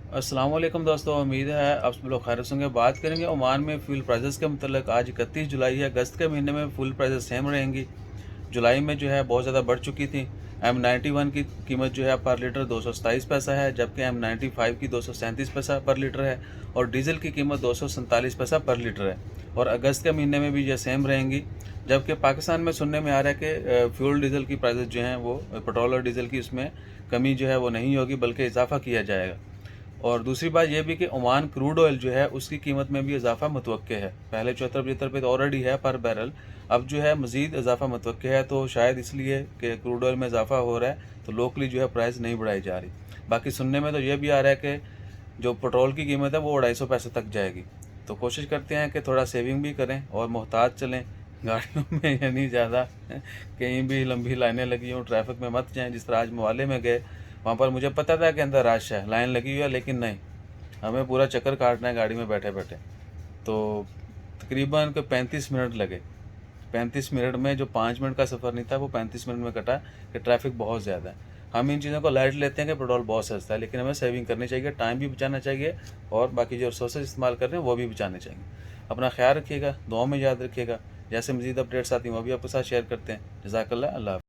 अस्सलाम वालेकुम दोस्तों, उम्मीद है आप सब लोग खैरियत से होंगे। बात करेंगे ओमान में फ्यूल प्राइसेस के मतलब। आज 31 जुलाई है। अगस्त के महीने में फ्यूल प्राइसेस सेम रहेंगी। जुलाई में जो है बहुत ज़्यादा बढ़ चुकी थी। M91 की कीमत जो है पर लीटर 227 पैसा है, जबकि M95 की 237 पैसा पर लीटर है और डीजल की कीमत 247 पैसा पर लीटर है। और अगस्त के महीने में भी ये सेम रहेंगी। जबकि पाकिस्तान में सुनने में आ रहा है कि फ्यूल डीजल की प्राइसेस जो हैं वो पेट्रोल और डीजल की उसमें कमी जो है वो नहीं होगी, बल्कि इजाफा किया जाएगा। और दूसरी बात यह भी कि ओमान क्रूड ऑयल जो है उसकी कीमत में भी इजाफा मुतवक्के है। पहले 74-75 पे तो ऑलरेडी है पर बैरल, अब जो है मज़ीद इजाफा मुतवक्के है। तो शायद इसलिए कि क्रूड ऑयल में इजाफा हो रहा है तो लोकली जो है प्राइस नहीं बढ़ाई जा रही। बाकी सुनने में तो यह भी आ रहा है कि जो पेट्रोल की कीमत है वो 250 पैसे तक जाएगी। तो कोशिश करते हैं कि थोड़ा सेविंग भी करें और मोहतात चलें गाड़ियों में, यानी ज़्यादा कहीं भी लंबी लाइनें लगी हों ट्रैफिक में मत जाएं। जिस तरह आज मोहाले में गए, वहाँ पर मुझे पता था कि अंदर रश है, लाइन लगी हुई है, लेकिन नहीं, हमें पूरा चक्कर काटना है गाड़ी में बैठे बैठे। तो तकरीबन के 35 मिनट लगे। 35 मिनट में जो 5 मिनट का सफ़र नहीं था वो 35 मिनट में कटा कि ट्रैफिक बहुत ज़्यादा है। हम इन चीज़ों को लाइट लेते हैं कि पेट्रोल बहुत सस्ता है, लेकिन हमें सेविंग करनी चाहिए, टाइम भी बचाना चाहिए और बाकी जो रिसोर्सेज इस्तेमाल कर रहे हैं वो भी बचाने चाहिए। अपना ख्याल रखिएगा, दुआ में याद रखिएगा। जैसे मज़ीद अपडेट्स आती हैं वो भी आपके साथ शेयर करते हैं। जज़ाकल्लाह, अल्लाह हाफ़िज़।